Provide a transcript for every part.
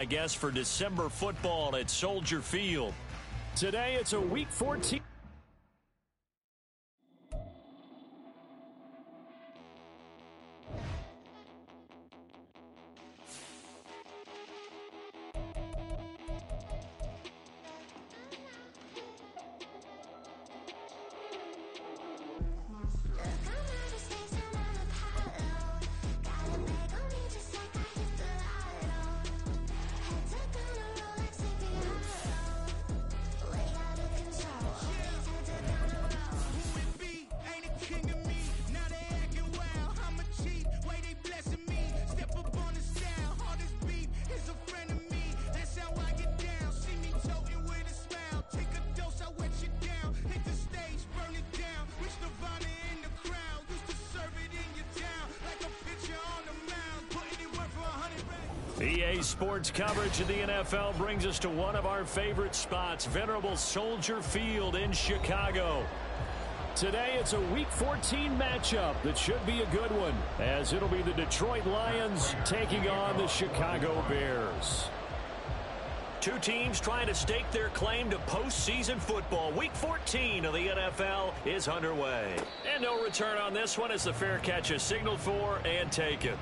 I guess, for December football at Soldier Field. Today it's a Week 14. EA Sports coverage of the NFL brings us to one of our favorite spots, venerable Soldier Field in Chicago. Today it's a Week 14 matchup that should be a good one, as it'll be the Detroit Lions taking on the Chicago Bears. Two teams trying to stake their claim to postseason football. Week 14 of the NFL is underway. And no return on this one as the fair catch is signaled for and taken.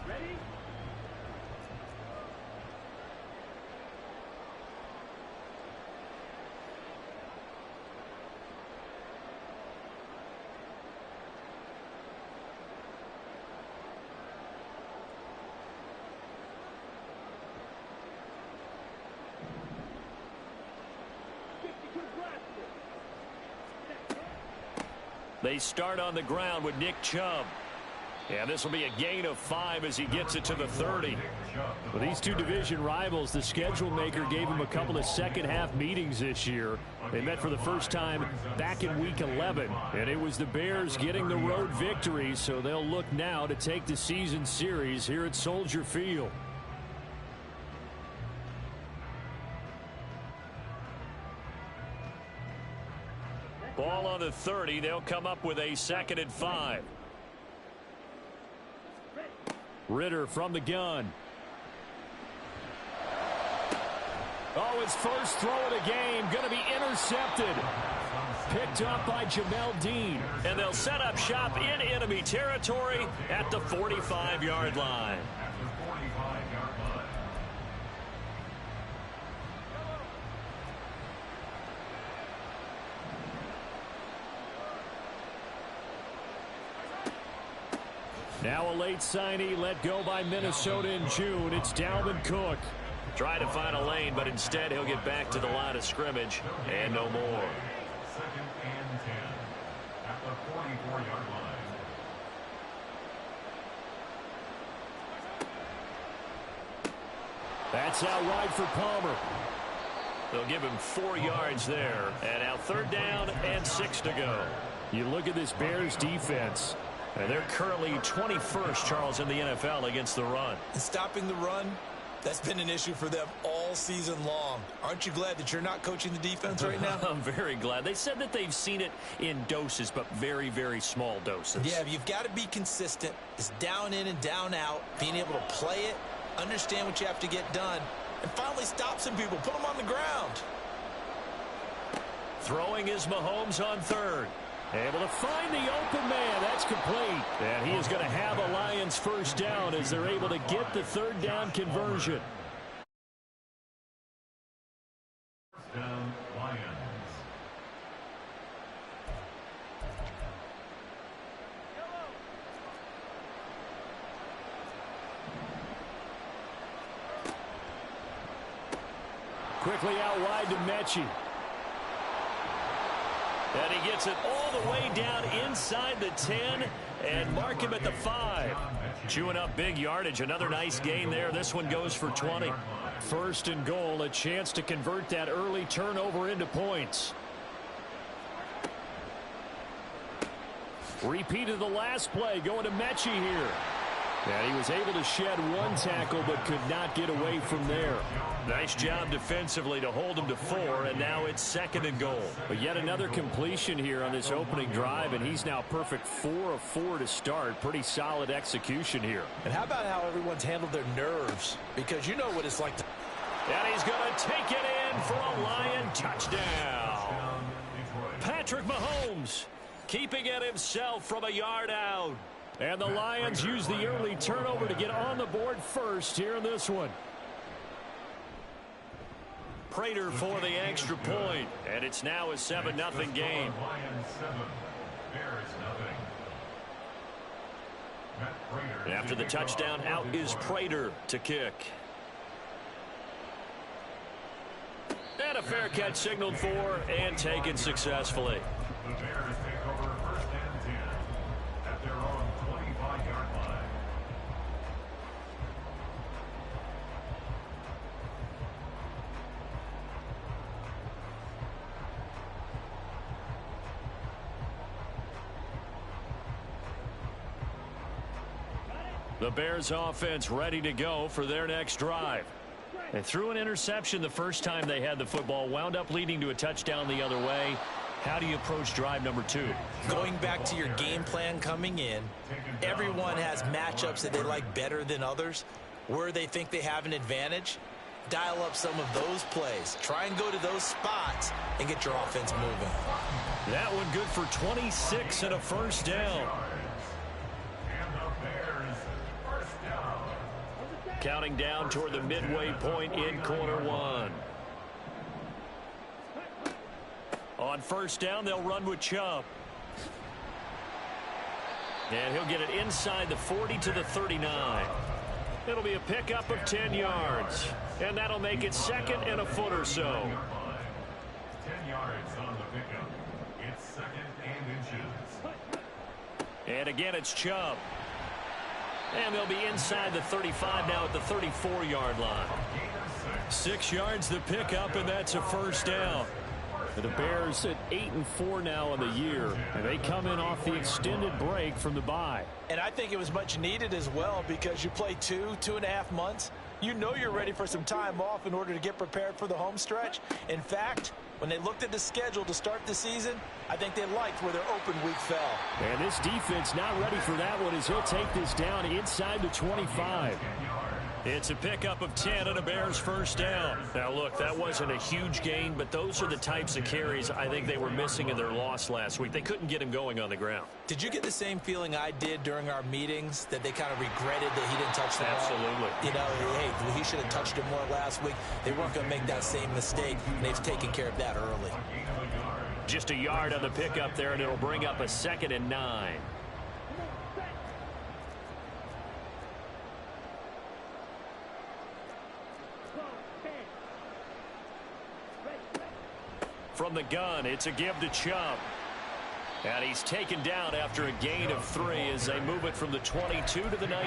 Ready? They start on the ground with Nick Chubb. And this will be a gain of 5 as he gets it to the 30. Well, these two division rivals, the schedule maker gave them a couple of second-half meetings this year. They met for the first time back in Week 11, and it was the Bears getting the road victory, so they'll look now to take the season series here at Soldier Field. Ball on the 30. They'll come up with a 2nd and 5. Ritter from the gun. Oh, his first throw of the game going to be intercepted. Picked up by Jamel Dean. And they'll set up shop in enemy territory at the 45-yard line. Now a late signee let go by Minnesota in June. It's Dalvin Cook. Trying to find a lane, but instead he'll get back to the line of scrimmage and no more. 2nd and 10 at the 44-yard line. That's out wide for Palmer. They'll give him 4 yards there. And now 3rd down and 6 to go. You look at this Bears defense. And they're currently 21st, Charles, in the NFL against the run. Stopping the run, that's been an issue for them all season long. Aren't you glad that you're not coaching the defense right now? I'm very glad. They said that they've seen it in doses, but very, very small doses. Yeah, you've got to be consistent. It's down in and down out, being able to play it, understand what you have to get done, and finally stop some people, put them on the ground. Throwing is Mahomes on 3rd. Able to find the open man. That's complete. And he is going to have a Lions first down as they're able to get the 3rd down conversion. Down Lions. Quickly out wide to Mechie. And he gets it all the way down inside the 10 and mark him at the 5. Chewing up big yardage. Another nice gain there. This one goes for 20. First and goal, a chance to convert that early turnover into points. Repeated the last play, going to Mechie here. And he was able to shed one tackle but could not get away from there. Nice job defensively to hold him to 4, and now it's second and goal. But yet another completion here on this opening drive, and he's now perfect 4 of 4 to start. Pretty solid execution here. And how about how everyone's handled their nerves? Because you know what it's like to... And he's going to take it in for a Lion touchdown. Patrick Mahomes keeping it himself from a yard out. And the Lions use the early turnover to get on the board first here in this one. Prater for the extra point, and it's now a 7-0 game. After the touchdown, out is Prater to kick. And a fair catch signaled for and taken successfully. The Bears take over first and 10 at their own 25-yard line. The Bears offense ready to go for their next drive. They threw an interception the first time they had the football, wound up leading to a touchdown the other way. How do you approach drive number 2? Going back to your game plan coming in, everyone has matchups that they like better than others. Where they think they have an advantage, dial up some of those plays. Try and go to those spots and get your offense moving. That one good for 26 and a first down. Counting down toward the midway point in quarter 1. On first down, they'll run with Chubb. And he'll get it inside the 40 to the 39. It'll be a pickup of 10 yards. And that'll make it second and a foot or so. 10 yards on the pickup. It's second and inches. And again, it's Chubb. And they'll be inside the 35 now at the 34-yard line. 6 yards the pickup, and that's a first down. The Bears at 8-4 now in the year, and they come in off the extended break from the bye. And I think it was much needed as well, because you play 2.5 months. You know you're ready for some time off in order to get prepared for the home stretch. In fact, when they looked at the schedule to start the season, I think they liked where their open week fell. And this defense not ready for that one as he'll take this down inside the 25. It's a pickup of 10 and a Bears first down. Now, look, that wasn't a huge gain, but those are the types of carries I think they were missing in their loss last week. They couldn't get him going on the ground. Did you get the same feeling I did during our meetings, that they kind of regretted that he didn't touch the ball? Absolutely. You know, hey, he should have touched it more last week. They weren't going to make that same mistake, and they've taken care of that early. Just a yard on the pickup there, and it'll bring up a 2nd and 9. From the gun, it's a give to Chubb. And he's taken down after a gain of 3 as they move it from the 22 to the 19.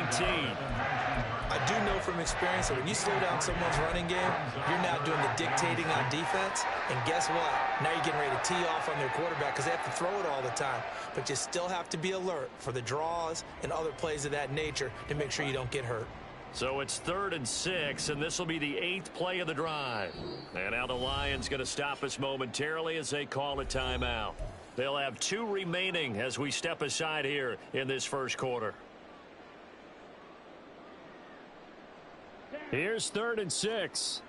I do know from experience that when you slow down someone's running game, you're now doing the dictating on defense. And guess what? Now you're getting ready to tee off on their quarterback because they have to throw it all the time. But you still have to be alert for the draws and other plays of that nature to make sure you don't get hurt. So it's 3rd and 6, and this will be the 8th play of the drive. And now the Lions going to stop us momentarily as they call a timeout. They'll have 2 remaining as we step aside here in this first quarter. Here's 3rd and 6.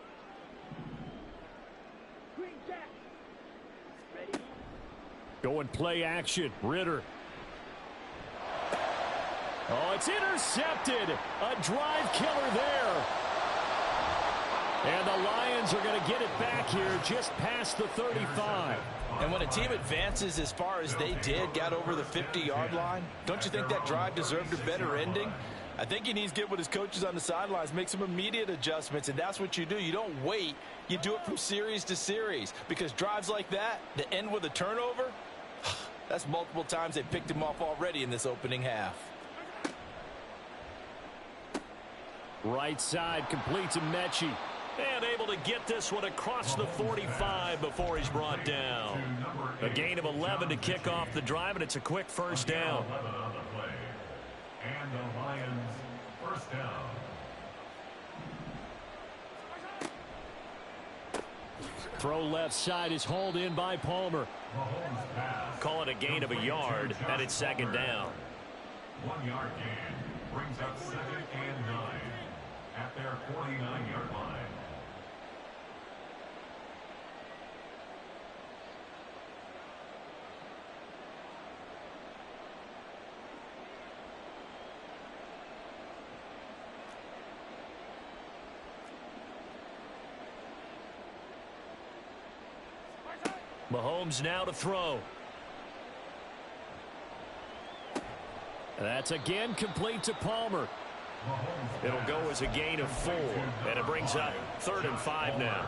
Going play action. Ritter. Oh, it's intercepted. A drive killer there. And the Lions are going to get it back here just past the 35. And when a team advances as far as they did, got over the 50-yard line, don't you think that drive deserved a better ending? I think he needs to get with his coaches on the sidelines, make some immediate adjustments, and that's what you do. You don't wait. You do it from series to series, because drives like that end with a turnover, that's multiple times they picked him off already in this opening half. Right side completes to Mechie. And able to get this one across the 45 before he's brought down. A gain of 11 to kick off the drive, and it's a quick first down. And the Lions first down. Throw left side is hauled in by Palmer. Call it a gain of a yard, and it's second down. 1 yard gain brings up 2nd and 9 at their 49-yard line. Mahomes now to throw. That's again complete to Palmer. It'll go as a gain of 4, and it brings up 3rd and 5 now.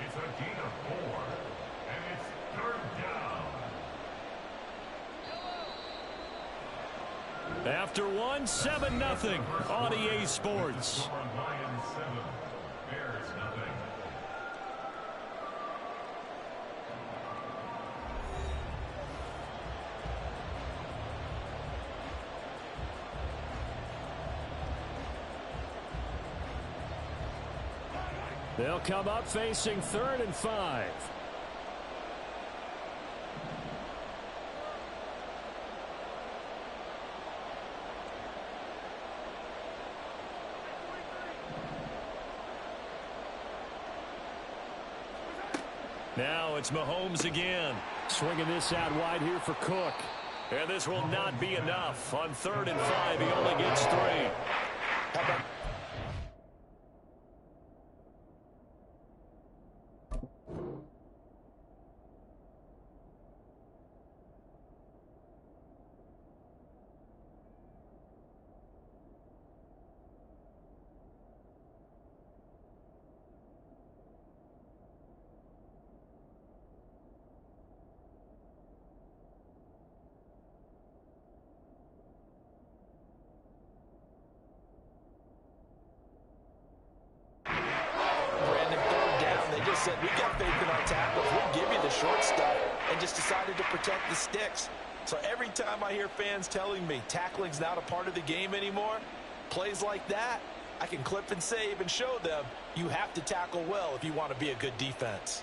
It's a gain of 4, and it's 3rd down. After one, 7-0 on EA Sports. Lions 7, Bears nothing. They'll come up facing 3rd and 5. Now it's Mahomes again. Swinging this out wide here for Cook. And this will not be enough. On 3rd and 5, he only gets 3. How about said, we got faith in our tackles. We'll give you the short stuff, and just decided to protect the sticks. So every time I hear fans telling me tackling's not a part of the game anymore, plays like that, I can clip and save and show them you have to tackle well if you want to be a good defense.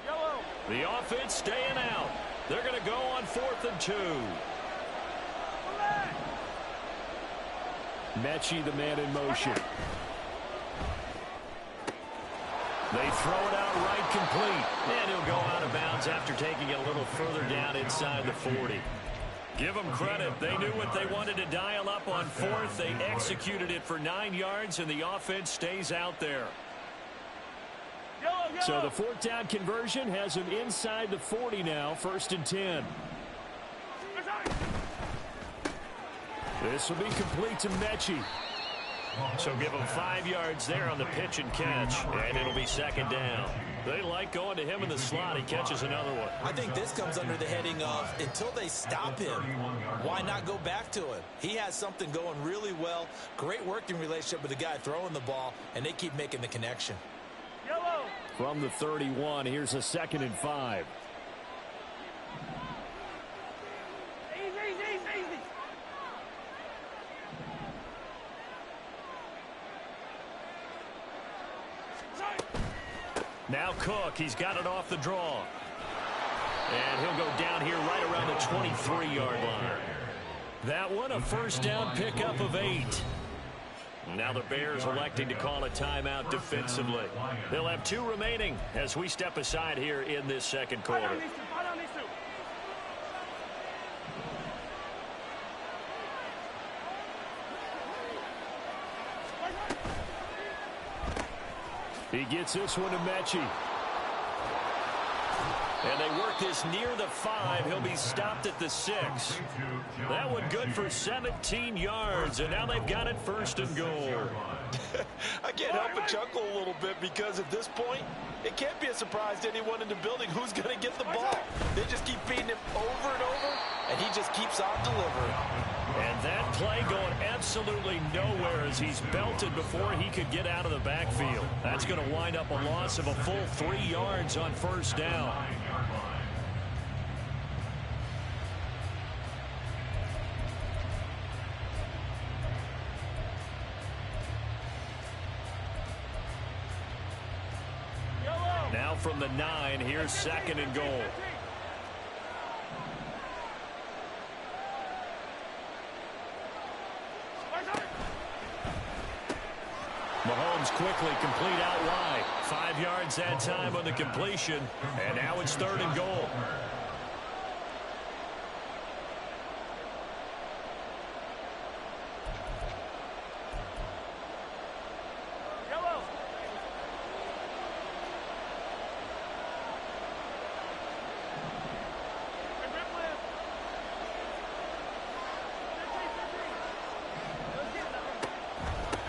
Yellow. The offense staying out. They're going to go on 4th and 2. Mechie, the man in motion. They throw it out right complete. And he'll go out of bounds after taking it a little further down inside the 40. Give them credit. They knew what they wanted to dial up on 4th. They executed it for 9 yards, and the offense stays out there. So the 4th down conversion has him inside the 40 now, 1st and 10. This will be complete to Mechie. So give him 5 yards there on the pitch and catch, and it'll be 2nd down. They like going to him in the slot. He catches another one. I think this comes under the heading of until they stop him, why not go back to him? He has something going really well, great working relationship with the guy throwing the ball, and they keep making the connection. From the 31, here's a 2nd and 5. Now Cook, he's got it off the draw. And he'll go down here right around the 23-yard line. That one, a 1st down pickup of 8. Now the Bears electing to call a timeout defensively. They'll have 2 remaining as we step aside here in this 2nd quarter. He gets this one to Mechie. And they work this near the 5. He'll be stopped at the 6. That one good for 17 yards, and now they've got it 1st and goal. I can't help but chuckle a little bit because at this point, it can't be a surprise to anyone in the building who's going to get the ball. They just keep feeding him over and over, and he just keeps on delivering. And that play going absolutely nowhere as he's belted before he could get out of the backfield. That's going to wind up a loss of a full 3 yards on first down. Now from the 9, here's 2nd and goal. Mahomes quickly complete out wide. 5 yards that time on the completion. And now it's 3rd and goal.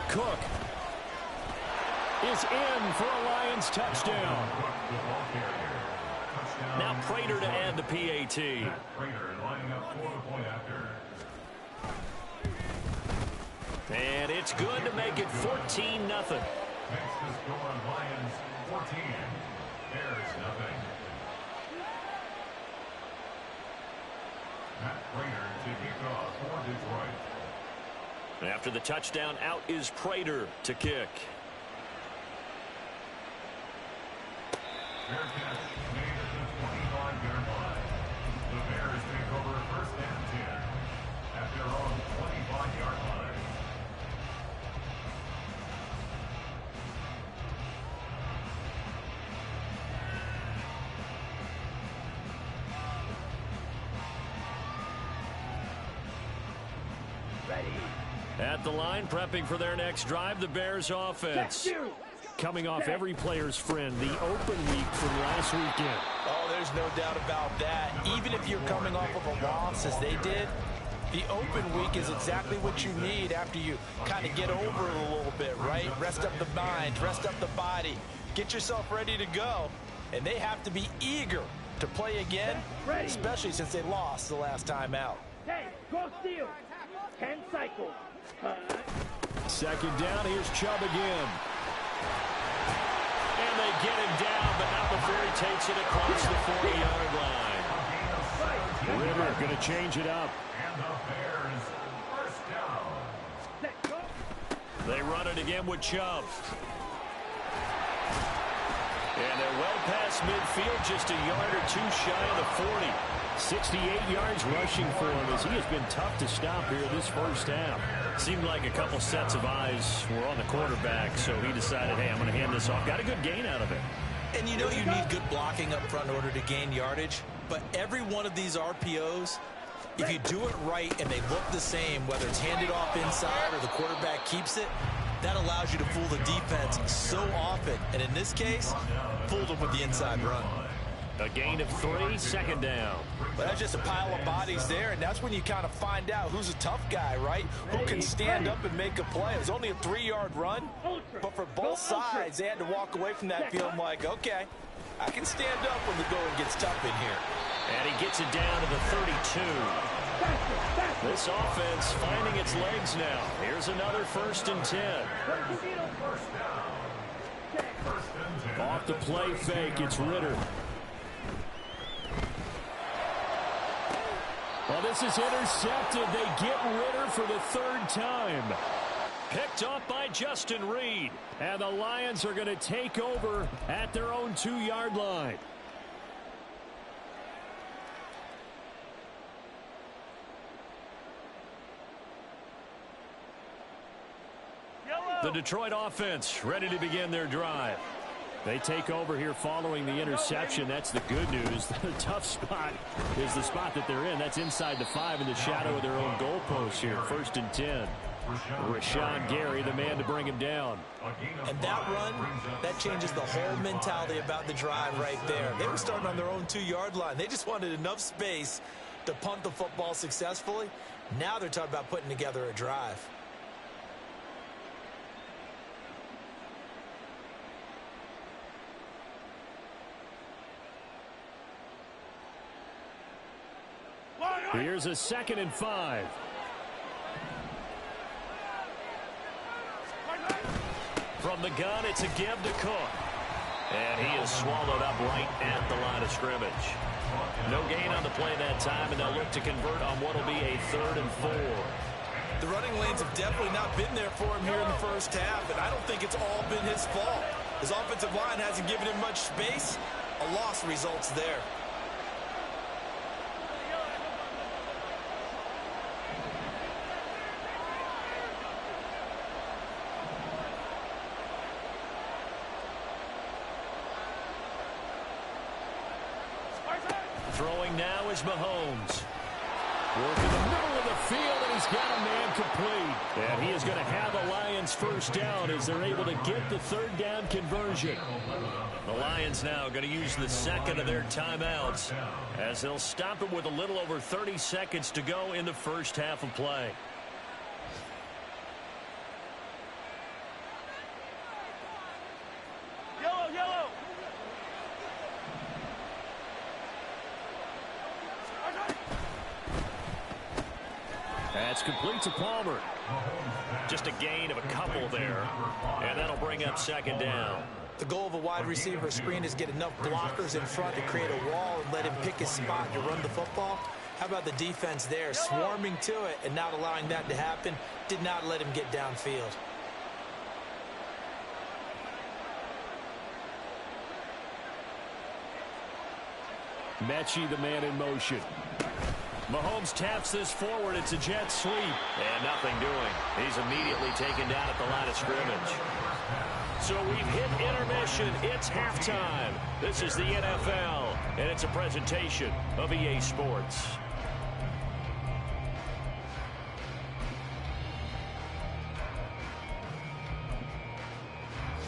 Cook is in for a Lions touchdown. Now Prater to add the PAT. And it's good to make it 14-0. Makes the score Lions 14. Bears nothing. Matt Prater to kick off for Detroit. After the touchdown, out is Prater to kick. Fair catch made at the 25-yard line. The Bears take over 1st and 10 at their own 25-yard line. At the line, prepping for their next drive, the Bears offense. Coming off every player's friend, the open week from last weekend. Oh, there's no doubt about that. Even if you're coming off of a loss as they did, the open week is exactly what you need after you kind of get over it a little bit, right? Rest up the mind, rest up the body, get yourself ready to go. And they have to be eager to play again, especially since they lost the last time out. Hey, go steal. 10 cycles. 2nd down, here's Chubb again. And they get him down, but not before he takes it across the 40-yard line. Ritter going to change it up. And the Bears 1st down. They run it again with Chubb. And they're well past midfield, just a yard or two shy of the 40. 68 yards rushing for him as he has been tough to stop here this first half. Seemed like a couple sets of eyes were on the quarterback, so he decided, hey, I'm going to hand this off. Got a good gain out of it. And you know you need good blocking up front in order to gain yardage, but every one of these RPOs, if you do it right and they look the same, whether it's handed off inside or the quarterback keeps it, that allows you to fool the defense so often. And in this case, fooled them with the inside run. A gain of 3, 2nd down. But that's just a pile of bodies there, and that's when you kind of find out who's a tough guy, right? Who can stand up and make a play. It was only a 3-yard run, but for both sides, they had to walk away from that feeling like, okay, I can stand up when the going gets tough in here. And he gets it down to the 32. This offense finding its legs now. Here's another 1st and 10. Off the play fake, it's Ritter. Well, this is intercepted. They get Ritter for the 3rd time. Picked off by Justin Reed. And the Lions are going to take over at their own 2-yard line. The Detroit offense ready to begin their drive. They take over here following the interception. That's the good news. The tough spot is the spot that they're in. That's inside the 5 in the shadow of their own goalpost here. 1st and 10. Rashawn Gary, the man to bring him down. And that run, that changes the whole mentality about the drive right there. They were starting on their own 2-yard line. They just wanted enough space to punt the football successfully. Now they're talking about putting together a drive. Here's a 2nd and 5. From the gun, it's a give to Cook. And he is swallowed up right at the line of scrimmage. No gain on the play that time, and they'll look to convert on what will be a 3rd and 4. The running lanes have definitely not been there for him here in the first half, and I don't think it's all been his fault. His offensive line hasn't given him much space. A loss results there. Throwing now is Mahomes. Working the middle of the field, and he's got a man complete. And he is going to have the Lions first down as they're able to get the 3rd down conversion. The Lions now going to use the 2nd of their timeouts as they'll stop it with a little over 30 seconds to go in the first half of play. Yellow. That's complete to Palmer. Just a gain of a couple there, and that'll bring up 2nd down. The goal of a wide receiver screen is get enough blockers in front to create a wall and let him pick his spot to run the football. How about the defense there, swarming to it and not allowing that to happen? Did not let him get downfield. Mechie, the man in motion. Mahomes taps this forward. It's a jet sweep. And nothing doing. He's immediately taken down at the line of scrimmage. So we've hit intermission. It's halftime. This is the NFL, and it's a presentation of EA Sports.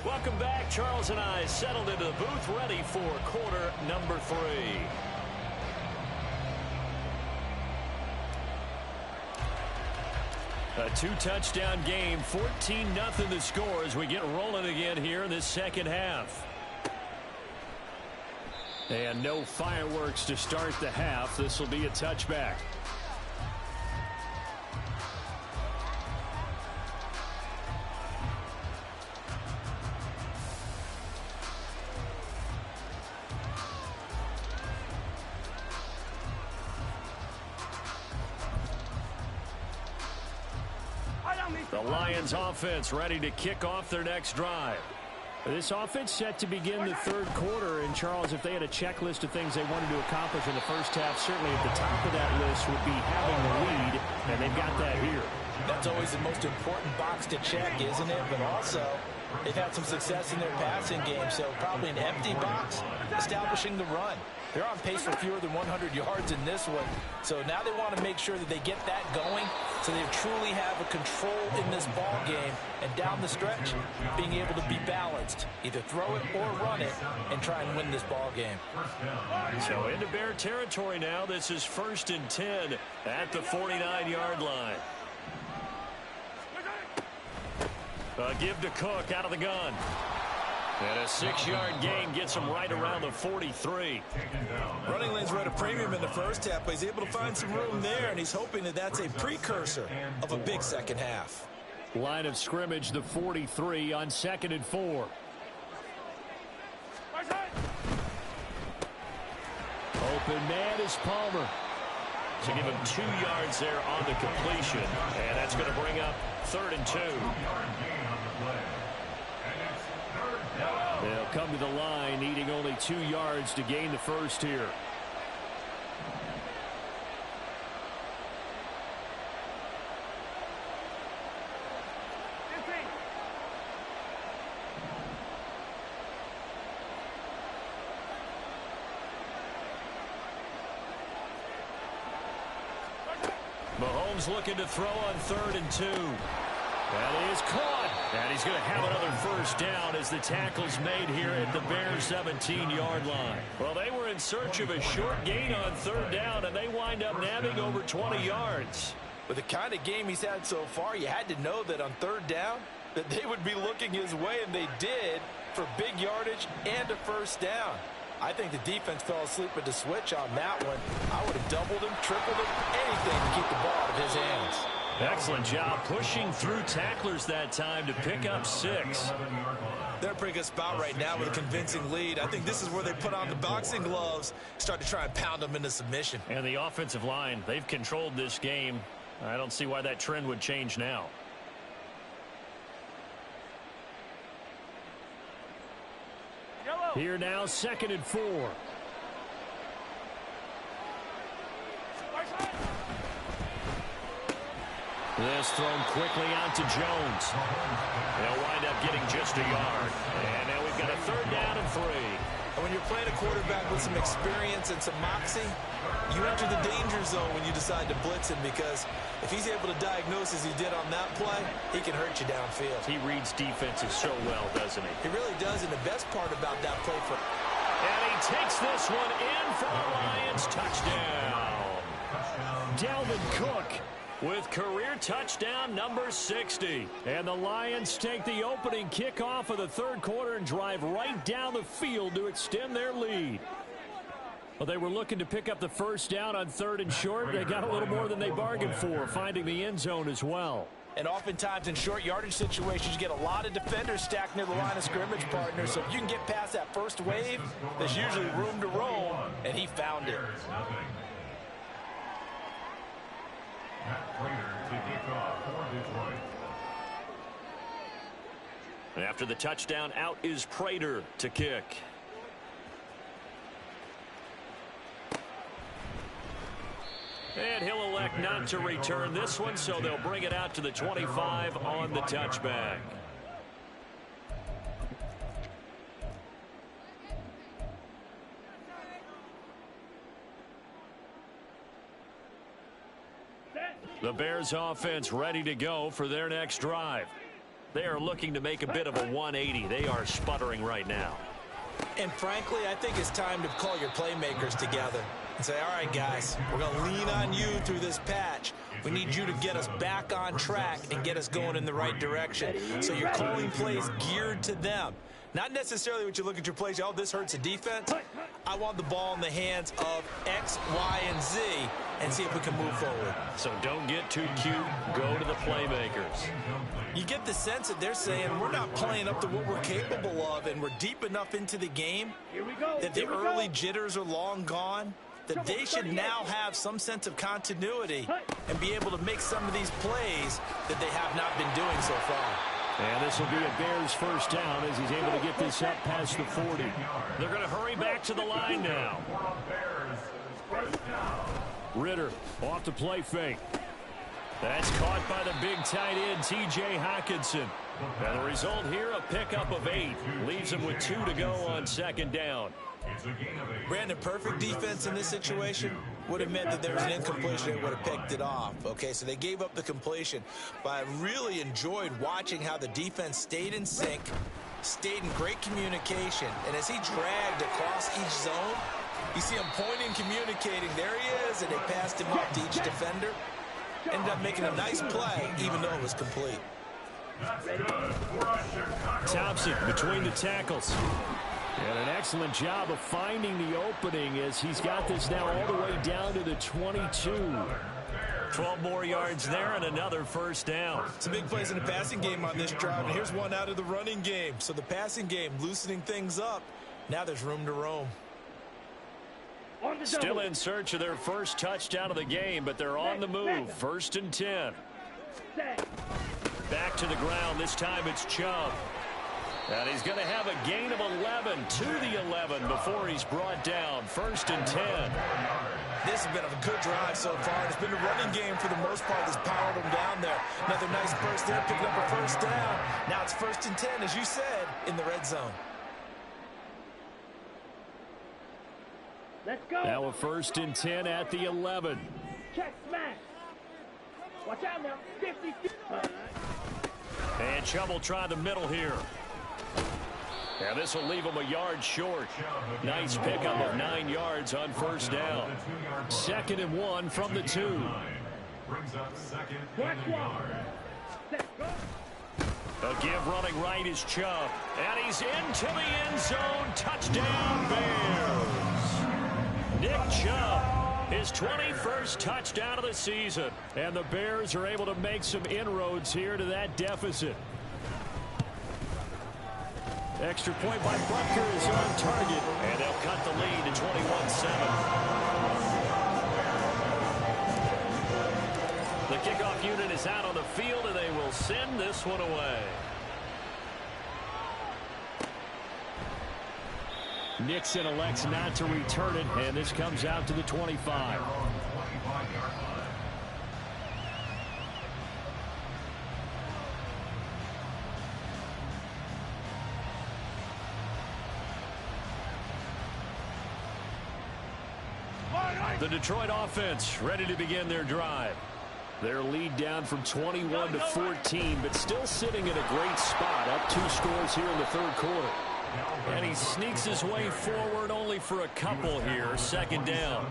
Welcome back. Charles and I settled into the booth, ready for quarter number 3. A 2-touchdown game, 14-0 the score as we get rolling again here in this second half. And no fireworks to start the half. This will be a touchback. The Lions offense ready to kick off their next drive. This offense set to begin the 3rd quarter. And, Charles, if they had a checklist of things they wanted to accomplish in the first half, certainly at the top of that list would be having the lead, and they've got that here. That's always the most important box to check, isn't it? But also, they've had some success in their passing game, so probably an empty box, establishing the run. They're on pace for fewer than 100 yards in this one, so now they want to make sure that they get that going so they truly have a control in this ball game, and down the stretch, being able to be balanced, either throw it or run it, and try and win this ball game. So into Bear territory now. This is 1st and 10 at the 49-yard line. A give to Cook out of the gun. And a 6-yard gain gets him right around the 43. Running lanes were at a premium in the first half, but he's able to find some room there, and he's hoping that that's a precursor of a big second half. Line of scrimmage, the 43 on 2nd and 4. Open man is Palmer. So give him 2 yards there on the completion. And that's going to bring up 3rd and 2. They'll come to the line, needing only 2 yards to gain the first here. Mahomes looking to throw on 3rd and 2. That is caught. And he's going to have another first down as the tackle's made here at the Bears' 17-yard line. Well, they were in search of a short gain on 3rd down, and they wind up nabbing over 20 yards. With the kind of game he's had so far, you had to know that on 3rd down that they would be looking his way, and they did, for big yardage and a first down. I think the defense fell asleep with the switch on that one. I would have doubled him, tripled him, anything to keep the ball out of his hands. Excellent job pushing through tacklers that time to pick up 6. They're in a pretty good spot right now with a convincing lead. I think this is where they put on the boxing gloves, start to try and pound them into submission. And the offensive line, they've controlled this game. I don't see why that trend would change now. Here now, 2nd and 4. This thrown quickly out to Jones. They'll wind up getting just a yard. And now we've got a 3rd down and 3. And when you're playing a quarterback with some experience and some moxie, you enter the danger zone when you decide to blitz him, because if he's able to diagnose as he did on that play, he can hurt you downfield. He reads defenses so well, doesn't he? He really does, and the best part about that play for... And he takes this one in for the Lions. Touchdown. Dalvin Cook with career touchdown number 60. And the Lions take the opening kickoff of the 3rd quarter and drive right down the field to extend their lead. Well, they were looking to pick up the 1st down on 3rd and short. They got a little more than they bargained for, finding the end zone as well. And oftentimes in short yardage situations, you get a lot of defenders stacked near the line of scrimmage partners. So if you can get past that first wave, there's usually room to roam, and he found it. Matt Prater to kick off for Detroit. And after the touchdown, out is Prater to kick. And he'll elect not to return this one, so they'll bring it out to the 25 on the touchback. The Bears offense ready to go for their next drive. They are looking to make a bit of a 180. They are sputtering right now. And frankly, I think it's time to call your playmakers together and say, all right, guys, we're going to lean on you through this patch. We need you to get us back on track and get us going in the right direction. So you're calling plays geared to them. Not necessarily what you look at your plays, oh, this hurts the defense. I want the ball in the hands of X, Y, and Z and see if we can move forward. So don't get too cute. Go to the playmakers. You get the sense that they're saying we're not playing up to what we're capable of, and we're deep enough into the game that the early jitters are long gone, that they should now have some sense of continuity and be able to make some of these plays that they have not been doing so far. And this will be a Bears 1st down as he's able to get this up past the 40. They're going to hurry back to the line now. Ritter off the play fake. That's caught by the big tight end, T.J. Hockenson. And the result here, a pickup of 8. Leaves him with 2 to go on 2nd down. Brandon, perfect defense in this situation would have meant that there was an incompletion and would have picked it off. Okay, so they gave up the completion. But I really enjoyed watching how the defense stayed in sync, stayed in great communication. And as he dragged across each zone, you see him pointing, communicating. There he is, and they passed him off to each defender. Ended up making a nice play, even though it was complete. Thompson between the tackles. And an excellent job of finding the opening as he's got this now all the way down to the 22. 12 more yards there and another 1st down. Some big plays in the passing game on this drive, and here's one out of the running game. So the passing game loosening things up. Now there's room to roam. Still in search of their 1st touchdown of the game, but they're on the move. 1st and 10. Back to the ground. This time it's Chubb. And he's going to have a gain of 11 to the 11 before he's brought down. 1st and 10. This has been a good drive so far. It's been a running game for the most part that's powered them down there. Another nice burst there, picking up a 1st down. Now it's 1st and 10, as you said, in the red zone. Let's go. Now a 1st and 10 at the 11. Check smash. Watch out now. 50. And Chubb will try the middle here. And this will leave him a yard short. Nice pickup of 9 yards on 1st down. 2nd and 1 from the 2. Brings up 2nd and a yard. A give running right is Chubb. And he's into the end zone. Touchdown, Bears. Nick Chubb. His 21st touchdown of the season. And the Bears are able to make some inroads here to that deficit. Extra point by Butker is on target. And they'll cut the lead to 21-7. The kickoff unit is out on the field, and they will send this one away. Nixon elects not to return it, and this comes out to the 25. The Detroit offense ready to begin their drive. Their lead down from 21 to 14, but still sitting in a great spot, up 2 scores here in the third quarter. And he sneaks his way forward only for a couple here. Second down.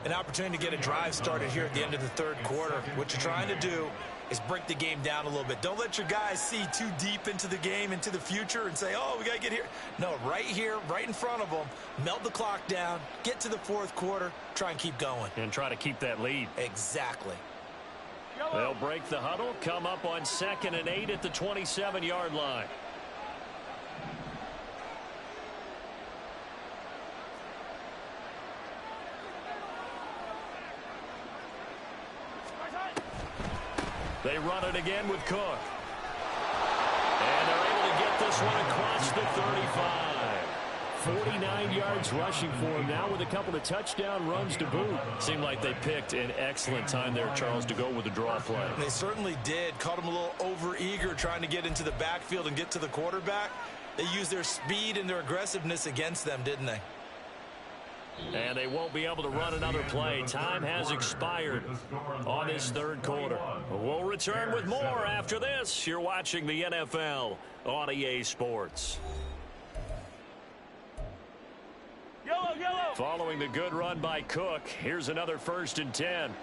An opportunity to get a drive started here at the end of the third quarter. What you're trying to do is break the game down a little bit. Don't let your guys see too deep into the game, into the future, and say, oh, we got to get here. No, right here, right in front of them, melt the clock down, get to the fourth quarter, try and keep going. And try to keep that lead. Exactly. They'll break the huddle, come up on 2nd and 8 at the 27-yard line. They run it again with Cook. And they're able to get this one across the 35. 49 yards rushing for him now with a couple of touchdown runs to boot. Seemed like they picked an excellent time there, Charles, to go with the draw play. They certainly did. Caught him a little over-eager trying to get into the backfield and get to the quarterback. They used their speed and their aggressiveness against them, didn't they? And they won't be able to run another play. Time has expired on this third quarter. We'll return with more after this. You're watching the NFL on EA Sports. Yellow. Following the good run by Cook, here's another 1st and 10.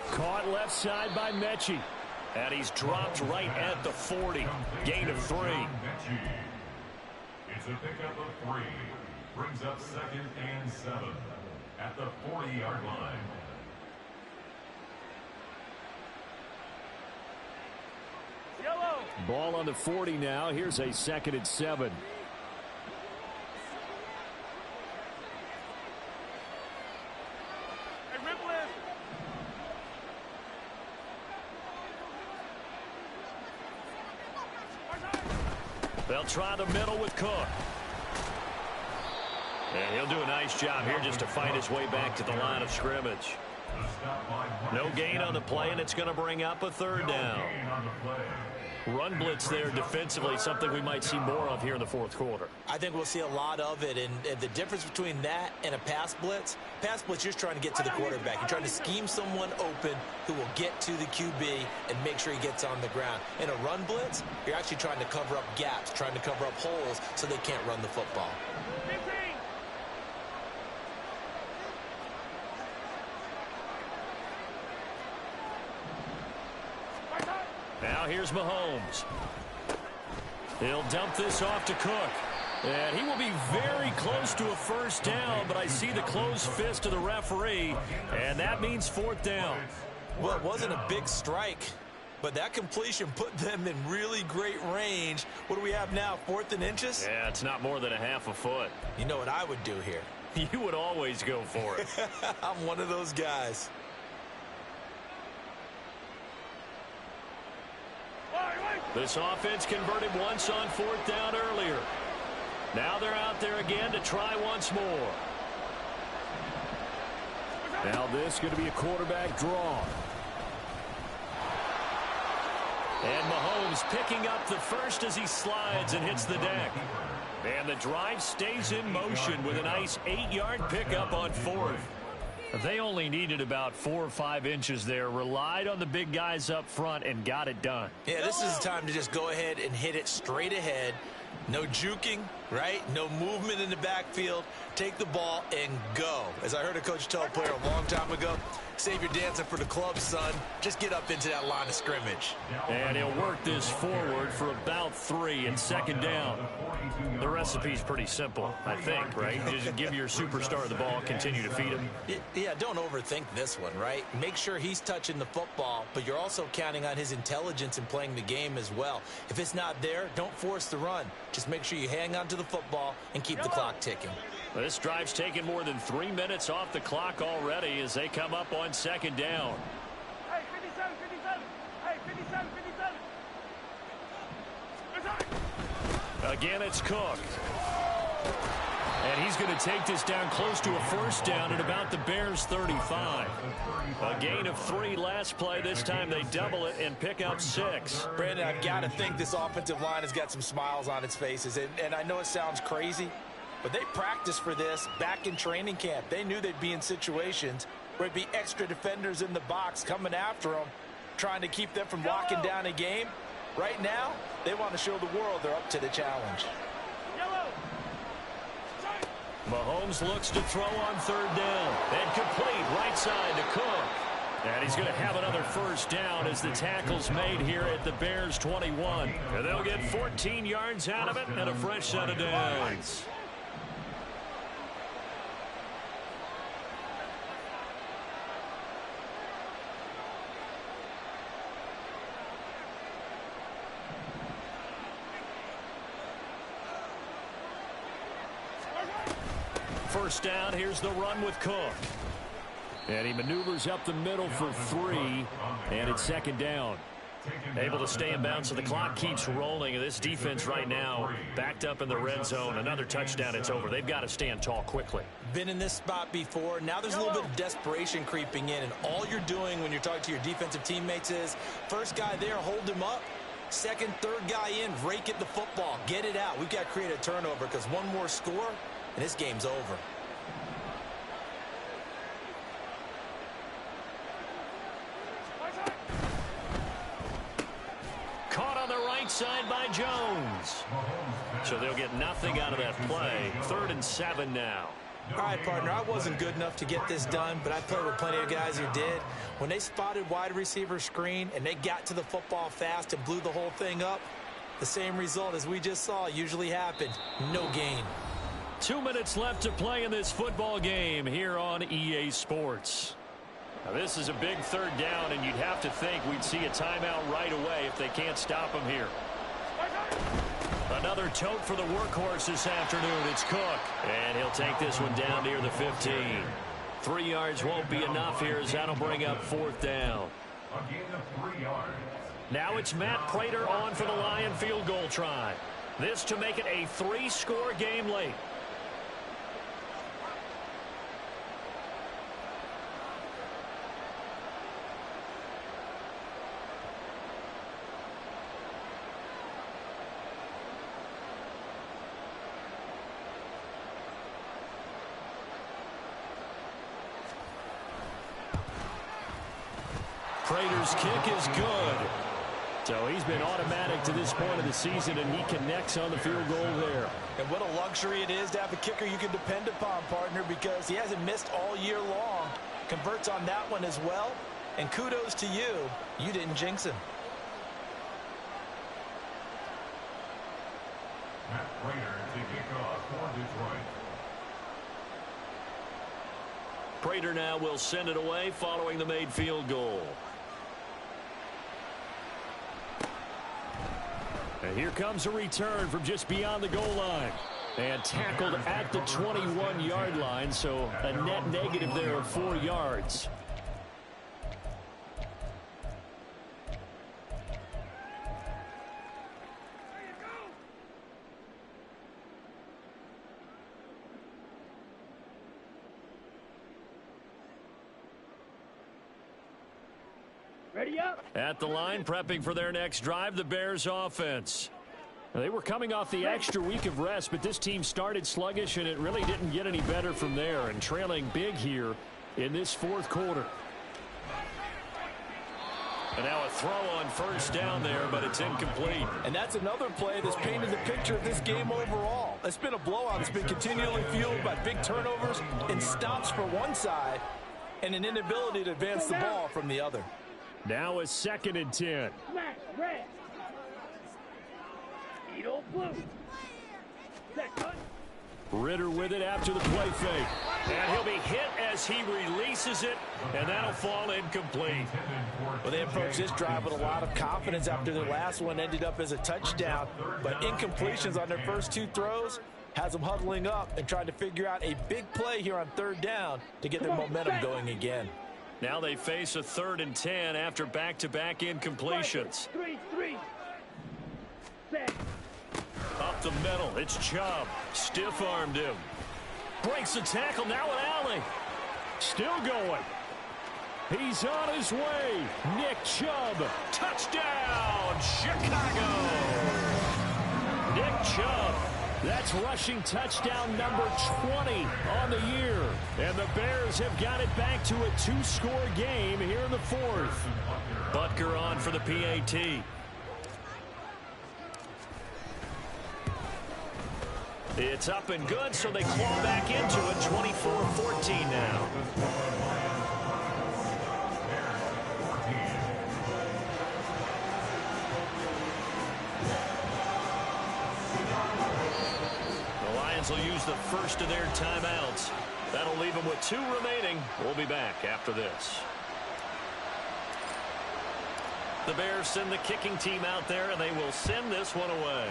Caught left side by Mechie. And he's dropped right at the 40. Gain of 3. It's a pickup of 3. Brings up 2nd and 7 at the 40-yard line. Yellow. Ball on the 40 now. Here's a 2nd and 7. Hey, Ripley. They'll try the middle with Cook. And he'll do a nice job here just to fight his way back to the line of scrimmage. No gain on the play, and it's going to bring up a 3rd down. Run blitz there defensively, something we might see more of here in the fourth quarter. I think we'll see a lot of it, and the difference between that and a pass blitz, you're just trying to get to the quarterback. You're trying to scheme someone open who will get to the QB and make sure he gets on the ground. In a run blitz, you're actually trying to cover up gaps, trying to cover up holes so they can't run the football. 15. Now here's Mahomes. He'll dump this off to Cook. And he will be very close to a 1st down, but I see the closed fist of the referee, and that means 4th down. Well, it wasn't a big strike, but that completion put them in really great range. What do we have now, 4th and inches? Yeah, it's not more than a half a foot. You know what I would do here? You would always go for it. I'm one of those guys. This offense converted once on 4th down earlier. Now they're out there again to try once more. Now this going to be a quarterback draw. And Mahomes picking up the first as he slides and hits the deck. And the drive stays in motion with a nice 8-yard pickup on 4th. They only needed about 4 or 5 inches there, relied on the big guys up front, and got it done. Yeah, this is the time to just go ahead and hit it straight ahead. No juking, right? No movement in the backfield. Take the ball and go. As I heard a coach tell a player a long time ago, Save your dancing for the club, son. Just get up into that line of scrimmage. And he'll work this forward for about 3 and second down. The recipe's pretty simple, I think, right? Just give your superstar the ball, continue to feed him. Yeah, don't overthink this one, right? Make sure he's touching the football, but you're also counting on his intelligence in playing the game as well. If it's not there, don't force the run. Just make sure you hang on to the football and keep the clock ticking. This drive's taken more than 3 minutes off the clock already as they come up on second down. Hey, 57, 57. Hey, 57, 57. Again, it's Cook. And he's going to take this down close to a first down at about the Bears' 35. A gain of 3 last play. This time they double it and pick up 6. Brandon, I've got to think this offensive line has got some smiles on its faces. And I know it sounds crazy, but they practiced for this back in training camp. They knew they'd be in situations where it'd be extra defenders in the box coming after them, trying to keep them from locking down a game. Right now, they want to show the world they're up to the challenge. Mahomes looks to throw on third down. And complete right side to Cook. And he's going to have another first down as the tackle's made here at the Bears' 21. And they'll get 14 yards out of it and a fresh set of downs. First down, here's the run with Cook. And he maneuvers up the middle for 3, and it's second down. Able to stay in bounds, so the clock keeps rolling. And this defense right now backed up in the red zone. Another touchdown, it's over. They've got to stand tall quickly. Been in this spot before. Now there's a little bit of desperation creeping in, and all you're doing when you're talking to your defensive teammates is first guy there, hold him up. Second, third guy in, rake at the football. Get it out. We've got to create a turnover because one more score, and this game's over. Caught on the right side by Jones. So they'll get nothing out of that play. 3rd and 7 now. All right, partner, I wasn't good enough to get this done, but I played with plenty of guys who did. When they spotted wide receiver screen and they got to the football fast and blew the whole thing up, the same result as we just saw usually happened. No gain. 2 minutes left to play in this football game here on EA Sports. Now, this is a big third down, and you'd have to think we'd see a timeout right away if they can't stop him here. Another tote for the workhorse this afternoon. It's Cook, and he'll take this one down near the 15. 3 yards won't be enough here as that'll bring up 4th down. A gain of 3 yards. Now it's Matt Prater on for the Lion field goal try. This to make it a 3-score game late. Prater's kick is good. So he's been automatic to this point of the season, and he connects on the field goal there. And what a luxury it is to have a kicker you can depend upon, partner, because he hasn't missed all year long. Converts on that one as well. And kudos to you. You didn't jinx him. Matt Prater to kick off for Detroit. Prater now will send it away following the made field goal. And here comes a return from just beyond the goal line. And tackled at the 21-yard line, so a net negative there of 4 yards. Ready up. At the line, prepping for their next drive, the Bears offense. Now, they were coming off the extra week of rest, but this team started sluggish, and it really didn't get any better from there, and trailing big here in this 4th quarter. And now a throw on first down there, but it's incomplete. And that's another play that's painted the picture of this game overall. It's been a blowout. It's been continually fueled by big turnovers and stops for one side and an inability to advance the ball from the other. Now a 2nd and 10. Smash, red. Edo blue. Set, cut. Ritter with it after the play fake. And he'll be hit as he releases it, and that'll fall incomplete. Well, they approached this drive with a lot of confidence after their last one ended up as a touchdown. But incompletions on their first 2 throws has them huddling up and trying to figure out a big play here on 3rd down to get their momentum going again. Now they face a 3rd and 10 after back-to-back incompletions. 3-3. Set. Up the middle, it's Chubb. Stiff-armed him. Breaks the tackle, now an alley. Still going. He's on his way. Nick Chubb. Touchdown, Chicago. Nick Chubb. That's rushing touchdown number 20 on the year. And the Bears have got it back to a 2-score game here in the 4th. Butker on for the PAT. It's up and good, so they claw back into it, 24-14 now. The Lions will use the first of their timeouts. That'll leave them with 2 remaining. We'll be back after this. The Bears send the kicking team out there, and they will send this one away.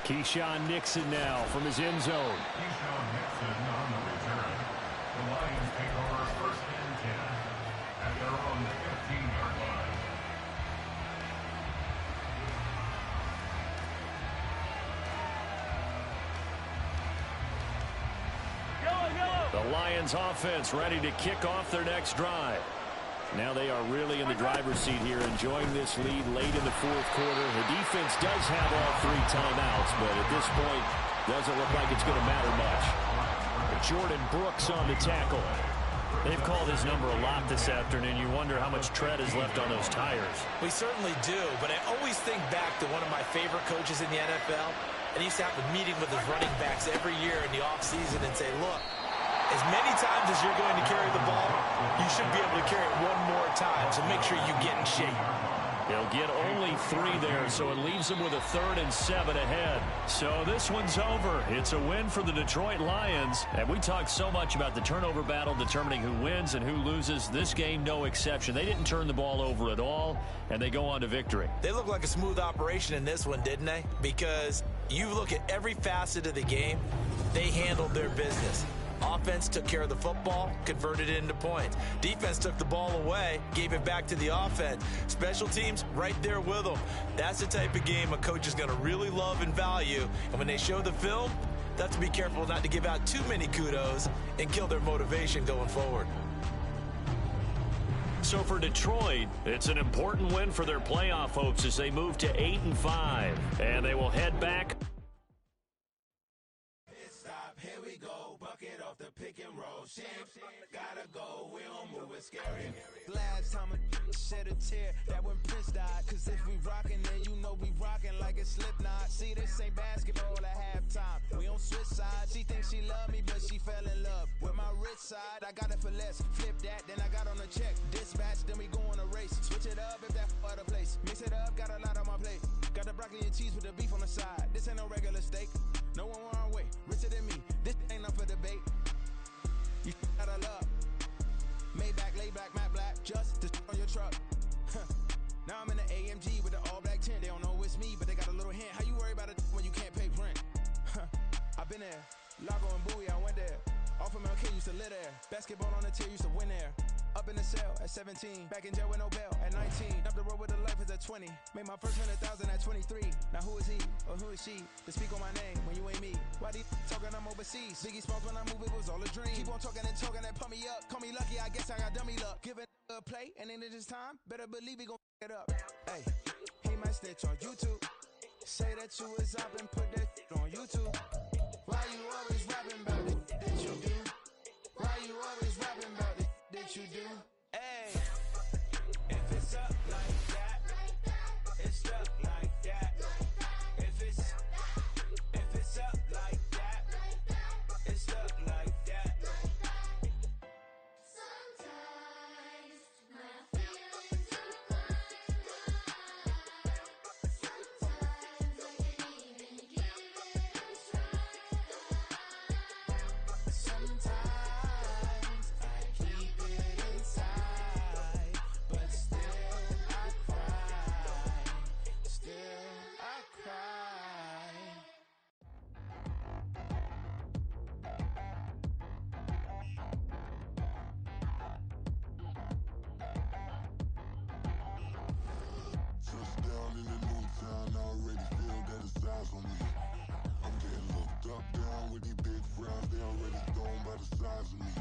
Keyshawn Nixon now from his end zone. Keyshawn Nixon on the return. The Lions take over 1st and 10 at their own 15-yard line. The Lions offense ready to kick off their next drive. Now they are really in the driver's seat here, enjoying this lead late in the 4th quarter. The defense does have all 3 timeouts, but at this point, doesn't look like it's going to matter much. Jordan Brooks on the tackle. They've called his number a lot this afternoon. You wonder how much tread is left on those tires. We certainly do, but I always think back to one of my favorite coaches in the NFL, and he used to have a meeting with his running backs every year in the offseason and say, look, as many times as you're going to carry the ball, you should be able to carry it 1 more time, so make sure you get in shape. They'll get only 3 there, so it leaves them with a 3rd and 7 ahead. So this one's over. It's a win for the Detroit Lions. And we talked so much about the turnover battle determining who wins and who loses. This game, no exception. They didn't turn the ball over at all, and they go on to victory. They look like a smooth operation in this one, didn't they? Because you look at every facet of the game, they handled their business. Offense took care of the football, converted it into points. Defense took the ball away, gave it back to the offense. Special teams, right there with them. That's the type of game a coach is going to really love and value. And when they show the film, they have to be careful not to give out too many kudos and kill their motivation going forward. So for Detroit, it's an important win for their playoff hopes as they move to 8-5. And they will head back. Here we go, bucket off the pick and roll. Gotta go, we don't move it scary. Last time a shed a tear, that when Prince died. Cause if we rockin', then you know we rockin' like a Slipknot. See, this ain't basketball at halftime. We on switch sides. She thinks she love me, but she fell in love with my rich side. I got it for less. Flip that, then I got on a check. Dispatch, then we go on a race. Switch it up if that other place. Mix it up, got a lot on my plate. Got the broccoli and cheese with the beef on the side. This ain't no regular steak. No one wrong way. Richer than me. This ain't up for debate. You got a love. Maybach, lay back, matte black. Just to on your truck. Now I'm in the AMG with the all black tint. They don't know it's me, but they got a little hint. How you worry about it when you can't pay rent? I've been there. Lago and Bowie, I went there. Off of MLK used to live there. Basketball on the tier used to win there. Up in the cell at 17. Back in jail with no bail at 19. Up the road with the life is at 20. Made my first 100,000 at 23. Now who is he or who is she to speak on my name when you ain't me? Why they talking I'm overseas? Biggie Smalls when I move it was all a dream. Keep on talking and pump me up. Call me lucky, I guess I got dummy luck. Give it a play and then it's time. Better believe he gon' it up. Hey, he might snitch on YouTube. Say that you was up and put that on YouTube. Why you always rapping about it? That you do? Why you always rapping about it? That you do? Hey, if it's up like that, it's stuck like that. If it's up like that, it's with these big frowns, they already thrown by the size of me.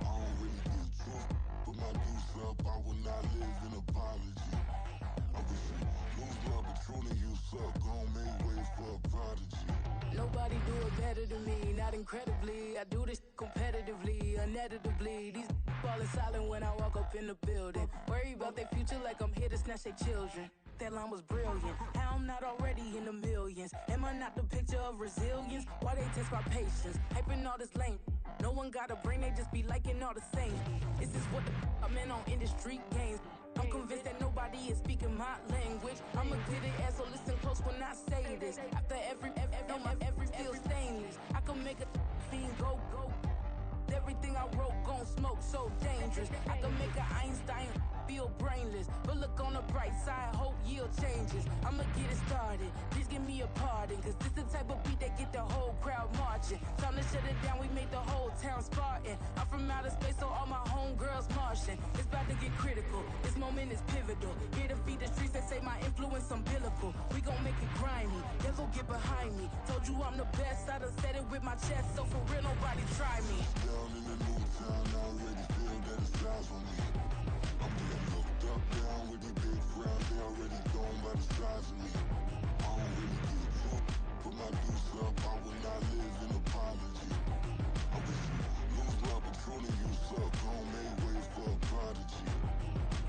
I don't really get truth, put my deuce up, I will not live in apology. I wish you lose love, but truly you suck, gon' make way for a prodigy. Nobody do it better than me, not incredibly. I do this competitively, uneditably. These falling silent when I walk up in the building. Worry about their future like I'm here to snatch their children. That line was brilliant. How I'm not already in the millions? Am I not the picture of resilience? Why they test my patience? Hyping all this lame. No one got a brain, they just be liking all the same. Is this what the I'm in on industry games? I'm convinced that nobody is speaking my language. I'ma get it as so listen close when I say this. After every feel stainless. I can make a fiend go. Everything I wrote gon' smoke, so dangerous. I can make an Einstein feel brainless. But look on the bright side, hope yield changes. I'ma get it started, please give me a pardon. Cause this the type of beat that get the whole crowd marching. Time to shut it down, we made the whole town Spartan. I'm from outer space, so all my homegirls Martian. It's about to get critical, this moment is pivotal. Here to feed the streets that say my influence umbilical. We gon' make it grimy, never get behind me. Told you I'm the best, I done said it with my chest. So for real, nobody try me. Down in the new town, I already feel that it's time for me. I'm getting looked up, down with these big frowns, they already thrown by the size of me. I don't really get truth, put my deuce up, I will not live in apology. I wish you lose love, but truly you suck, gon' make way for a prodigy.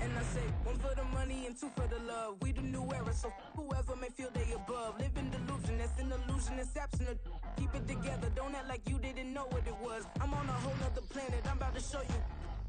And I say, one for the money and two for the love. We the new era, so whoever may feel they above. Live in delusion, that's an illusion, it's absent. Keep it together, don't act like you didn't know what it was. I'm on a whole nother planet, I'm about to show you.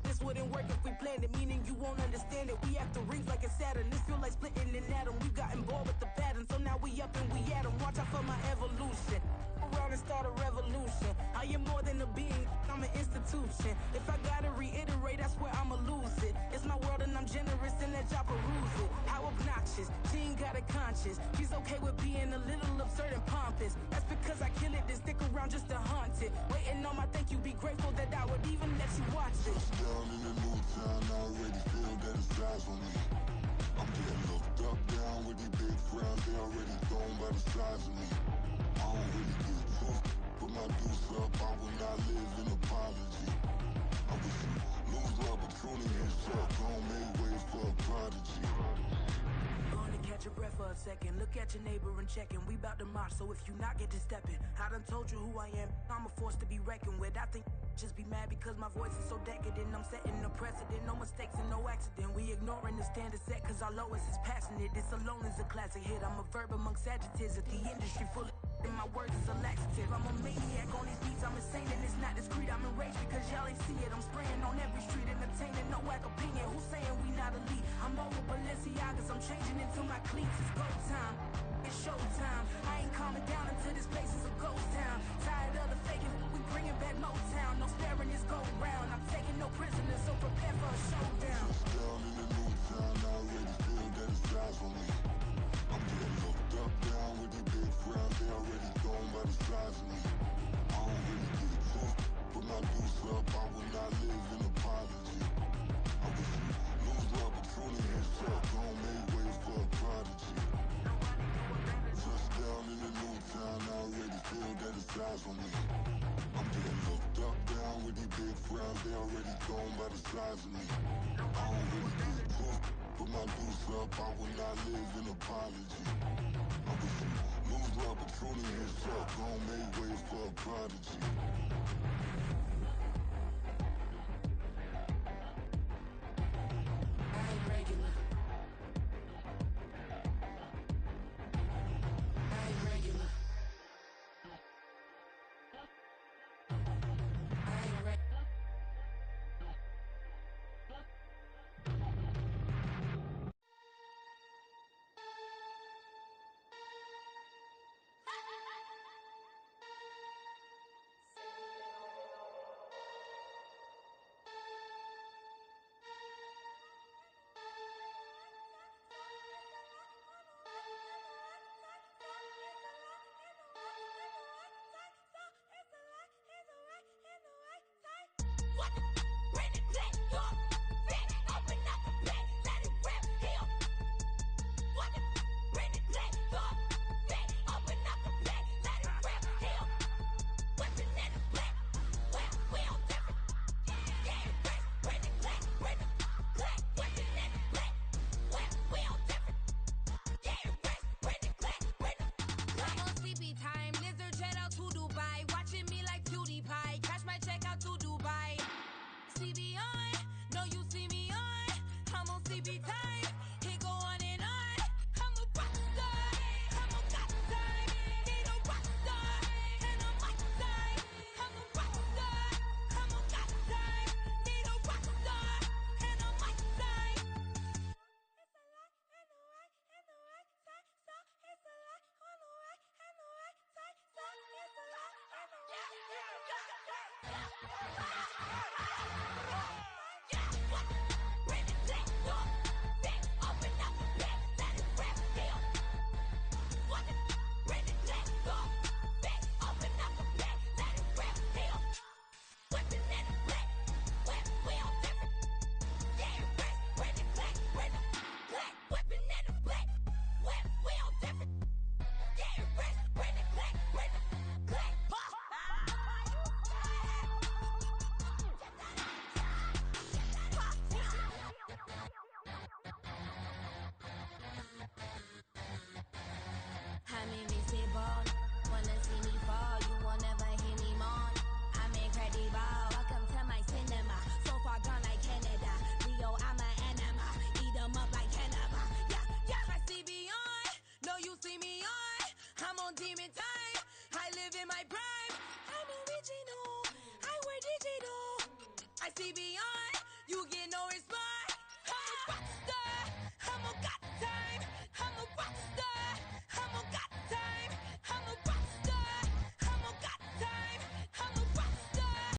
This wouldn't work if we planned it, meaning you won't understand it. We have to rings like a Saturn, this feel like splitting an atom. We got involved with the pattern, so now we up and we at 'em. Watch out for my evolution. Around and start a revolution. I am more than a being, I'm an institution. If I gotta reiterate, that's where I'ma lose it. It's my world and I'm generous and let y'all peruse it. How obnoxious, she ain't got a conscience. She's okay with being a little absurd and pompous. That's because I kill it, then stick around just to haunt it. Waiting on my thank you, be grateful that I would even let you watch this. Down in the new town, I already feel that it's time for me. I'm getting looked up, down with these big frowns, they already thrown by the size of me. I don't really get truth, put my deuce up, I will not live in apology. I wish you lose love, but truly you suck, gon' make way for a prodigy. Going to catch your breath for a second. Look at your neighbor and check in. We bout to march, so if you not get to stepping, I done told you who I am. I'm a force to be reckoned with. I think just be mad because my voice is so decadent. I'm setting a precedent, no mistakes and no accident. We ignoring the standard set cause our lowest is passionate. This alone is a classic hit. I'm a verb amongst adjectives. If the industry full of and my words is a laxative. I'm a maniac on these beats, I'm insane and it's not discreet. I'm enraged because y'all ain't see it. I'm spraying on every street, entertaining, no whack opinion. Who's saying we not elite? I'm over Balenciagas, I'm changing into my cleats. It's go time, it's showtime. I ain't calming down until this place is a ghost town. Tired of the faking, we bringing back Motown. No sparing this go round. I'm taking no prisoners, so prepare for a showdown. Down in the new town, I already feel that it's time for me. I'm getting looked up, down with these big frowns, they already thrown by the size of me. I don't really get truth, put my deuce up, I will not live in apology. I wish you lose love, but truly you suck, gon' make way for a prodigy. Just down in the new town, I already feel that it's time for me. I'm getting looked up, down with these big frowns, they already thrown by the size of me. I don't really get truth, put my deuce up, I will not live in apology. I wish you lose love, but truly you suck, gon' make way for a prodigy. I ain't regular. I ain't regular. I ain't regular. I see beyond, you get no response.